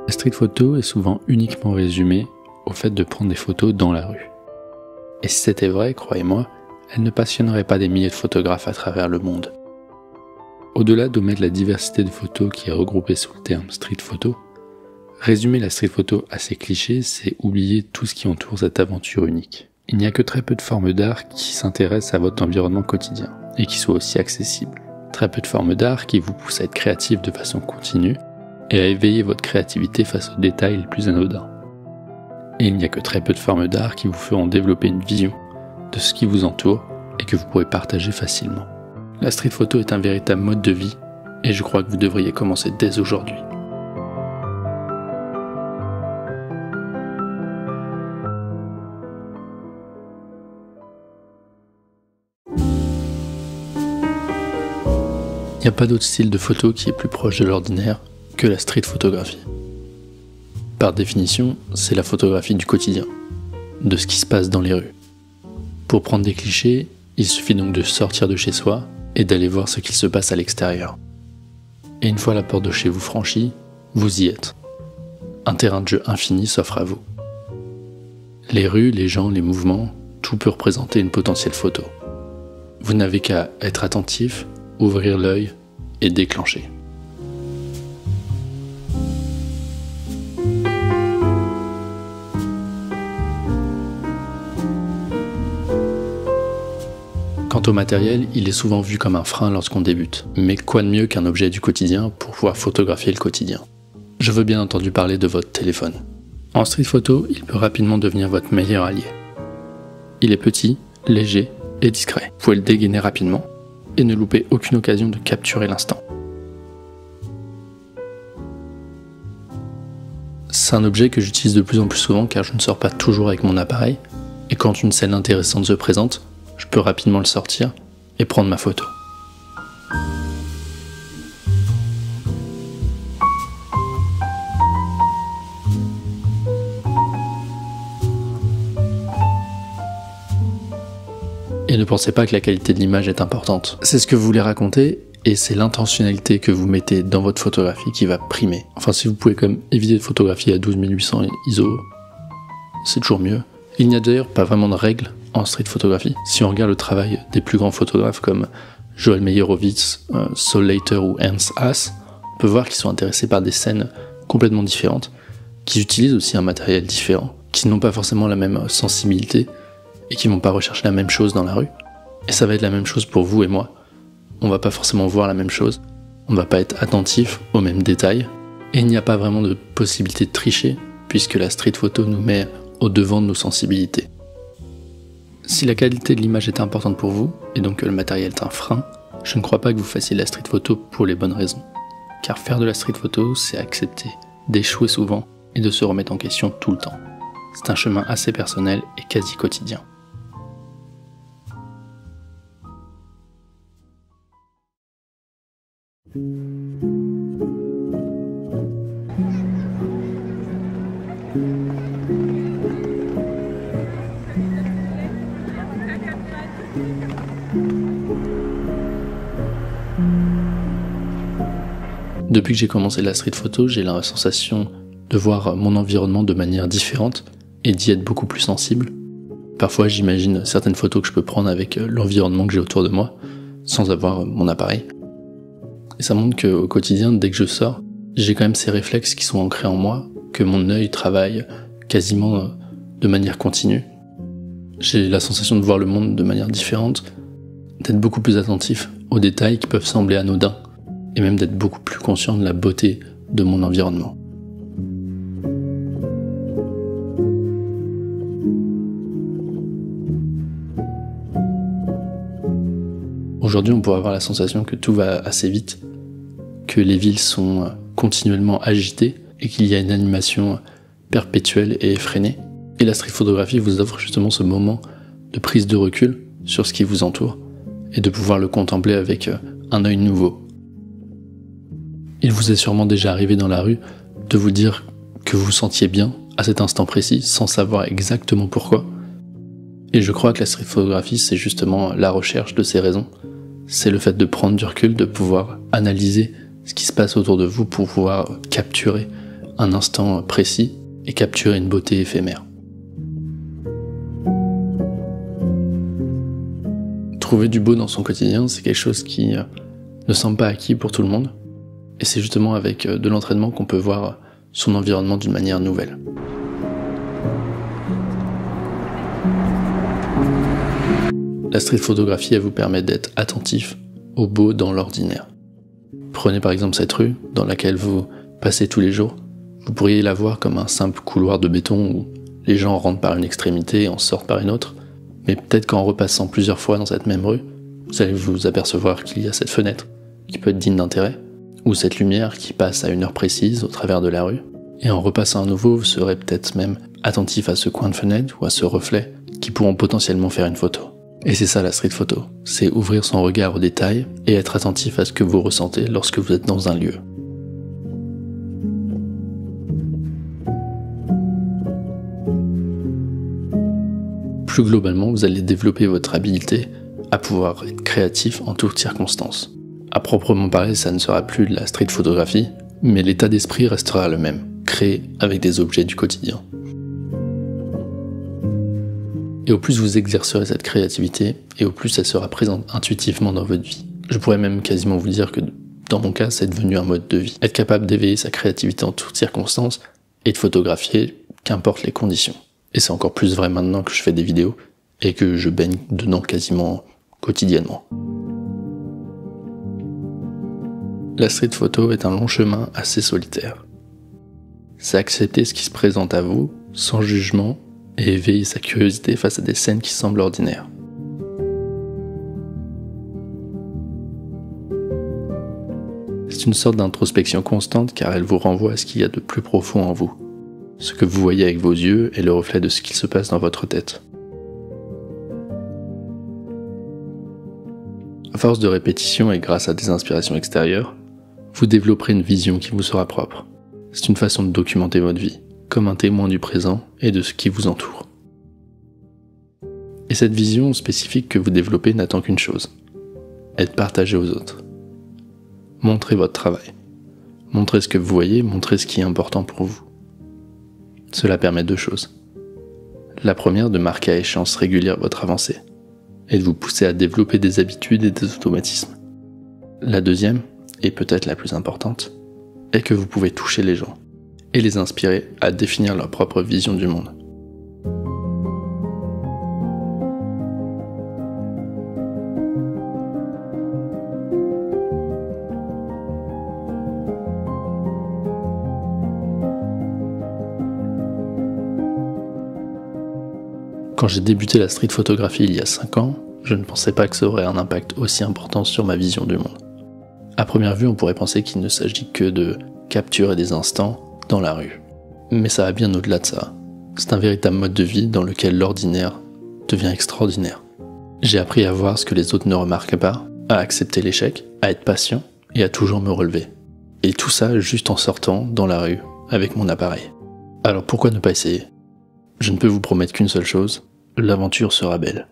La street photo est souvent uniquement résumée au fait de prendre des photos dans la rue. Et si c'était vrai, croyez-moi, elle ne passionnerait pas des milliers de photographes à travers le monde. Au-delà d'omettre la diversité de photos qui est regroupée sous le terme street photo, résumer la street photo à ses clichés, c'est oublier tout ce qui entoure cette aventure unique. Il n'y a que très peu de formes d'art qui s'intéressent à votre environnement quotidien et qui soient aussi accessibles. Très peu de formes d'art qui vous poussent à être créatif de façon continue et à éveiller votre créativité face aux détails les plus anodins. Et il n'y a que très peu de formes d'art qui vous feront développer une vision de ce qui vous entoure et que vous pourrez partager facilement. La street photo est un véritable mode de vie et je crois que vous devriez commencer dès aujourd'hui. Il n'y a pas d'autre style de photo qui est plus proche de l'ordinaire que la street photographie. Par définition, c'est la photographie du quotidien, de ce qui se passe dans les rues. Pour prendre des clichés, il suffit donc de sortir de chez soi et d'aller voir ce qu'il se passe à l'extérieur. Et une fois la porte de chez vous franchie, vous y êtes. Un terrain de jeu infini s'offre à vous. Les rues, les gens, les mouvements, tout peut représenter une potentielle photo. Vous n'avez qu'à être attentif, ouvrir l'œil et déclencher. Quant au matériel, il est souvent vu comme un frein lorsqu'on débute. Mais quoi de mieux qu'un objet du quotidien pour pouvoir photographier le quotidien? Je veux bien entendu parler de votre téléphone. En street photo, il peut rapidement devenir votre meilleur allié. Il est petit, léger et discret. Vous pouvez le dégainer rapidement et ne loupez aucune occasion de capturer l'instant. C'est un objet que j'utilise de plus en plus souvent car je ne sors pas toujours avec mon appareil et quand une scène intéressante se présente, je peux rapidement le sortir et prendre ma photo. Et ne pensez pas que la qualité de l'image est importante. C'est ce que vous voulez raconter et c'est l'intentionnalité que vous mettez dans votre photographie qui va primer. Enfin, si vous pouvez quand même éviter de photographier à 12800 ISO, c'est toujours mieux. Il n'y a d'ailleurs pas vraiment de règles en street photographie. Si on regarde le travail des plus grands photographes comme Joel Meyerowitz, Saul Leiter ou Ernst Haas, on peut voir qu'ils sont intéressés par des scènes complètement différentes, qui utilisent aussi un matériel différent, qui n'ont pas forcément la même sensibilité et qui vont pas rechercher la même chose dans la rue. Et ça va être la même chose pour vous et moi. On va pas forcément voir la même chose, on va pas être attentif aux mêmes détails, et il n'y a pas vraiment de possibilité de tricher, puisque la street photo nous met au devant de nos sensibilités. Si la qualité de l'image est importante pour vous, et donc que le matériel est un frein, je ne crois pas que vous fassiez de la street photo pour les bonnes raisons. Car faire de la street photo, c'est accepter d'échouer souvent et de se remettre en question tout le temps. C'est un chemin assez personnel et quasi quotidien. Depuis que j'ai commencé la street photo, j'ai la sensation de voir mon environnement de manière différente et d'y être beaucoup plus sensible. Parfois j'imagine certaines photos que je peux prendre avec l'environnement que j'ai autour de moi, sans avoir mon appareil. Et ça montre qu'au quotidien, dès que je sors, j'ai quand même ces réflexes qui sont ancrés en moi, que mon œil travaille quasiment de manière continue. J'ai la sensation de voir le monde de manière différente, d'être beaucoup plus attentif aux détails qui peuvent sembler anodins, et même d'être beaucoup plus conscient de la beauté de mon environnement. Aujourd'hui, on pourrait avoir la sensation que tout va assez vite, que les villes sont continuellement agitées et qu'il y a une animation perpétuelle et effrénée. Et la street photographie vous offre justement ce moment de prise de recul sur ce qui vous entoure et de pouvoir le contempler avec un œil nouveau. Il vous est sûrement déjà arrivé dans la rue de vous dire que vous vous sentiez bien à cet instant précis sans savoir exactement pourquoi. Et je crois que la street photographie, c'est justement la recherche de ces raisons. C'est le fait de prendre du recul, de pouvoir analyser ce qui se passe autour de vous pour pouvoir capturer un instant précis et capturer une beauté éphémère. Trouver du beau dans son quotidien, c'est quelque chose qui ne semble pas acquis pour tout le monde, et c'est justement avec de l'entraînement qu'on peut voir son environnement d'une manière nouvelle. La street photographie, elle vous permet d'être attentif au beau dans l'ordinaire. Prenez par exemple cette rue dans laquelle vous passez tous les jours. Vous pourriez la voir comme un simple couloir de béton où les gens rentrent par une extrémité et en sortent par une autre. Mais peut-être qu'en repassant plusieurs fois dans cette même rue, vous allez vous apercevoir qu'il y a cette fenêtre qui peut être digne d'intérêt, ou cette lumière qui passe à une heure précise au travers de la rue. Et en repassant à nouveau, vous serez peut-être même attentif à ce coin de fenêtre ou à ce reflet qui pourront potentiellement faire une photo. Et c'est ça la street photo, c'est ouvrir son regard aux détails et être attentif à ce que vous ressentez lorsque vous êtes dans un lieu. Plus globalement, vous allez développer votre habilité à pouvoir être créatif en toutes circonstances. À proprement parler, ça ne sera plus de la street photographie, mais l'état d'esprit restera le même, créé avec des objets du quotidien. Et au plus vous exercerez cette créativité, et au plus elle sera présente intuitivement dans votre vie. Je pourrais même quasiment vous dire que dans mon cas, c'est devenu un mode de vie. Être capable d'éveiller sa créativité en toutes circonstances et de photographier, qu'importe les conditions. Et c'est encore plus vrai maintenant que je fais des vidéos et que je baigne dedans quasiment quotidiennement. La street photo est un long chemin assez solitaire. C'est accepter ce qui se présente à vous, sans jugement, et éveiller sa curiosité face à des scènes qui semblent ordinaires. C'est une sorte d'introspection constante car elle vous renvoie à ce qu'il y a de plus profond en vous. Ce que vous voyez avec vos yeux est le reflet de ce qu'il se passe dans votre tête. À force de répétition et grâce à des inspirations extérieures, vous développerez une vision qui vous sera propre. C'est une façon de documenter votre vie, comme un témoin du présent et de ce qui vous entoure. Et cette vision spécifique que vous développez n'attend qu'une chose, être partagée aux autres. Montrez votre travail. Montrez ce que vous voyez, montrez ce qui est important pour vous. Cela permet deux choses. La première, de marquer à échéance régulière votre avancée, et de vous pousser à développer des habitudes et des automatismes. La deuxième, et peut-être la plus importante, est que vous pouvez toucher les gens, et les inspirer à définir leur propre vision du monde. Quand j'ai débuté la street photographie il y a 5 ans, je ne pensais pas que ça aurait un impact aussi important sur ma vision du monde. À première vue, on pourrait penser qu'il ne s'agit que de capturer des instants dans la rue. Mais ça va bien au-delà de ça. C'est un véritable mode de vie dans lequel l'ordinaire devient extraordinaire. J'ai appris à voir ce que les autres ne remarquent pas, à accepter l'échec, à être patient et à toujours me relever. Et tout ça juste en sortant dans la rue avec mon appareil. Alors pourquoi ne pas essayer ? Je ne peux vous promettre qu'une seule chose, l'aventure sera belle.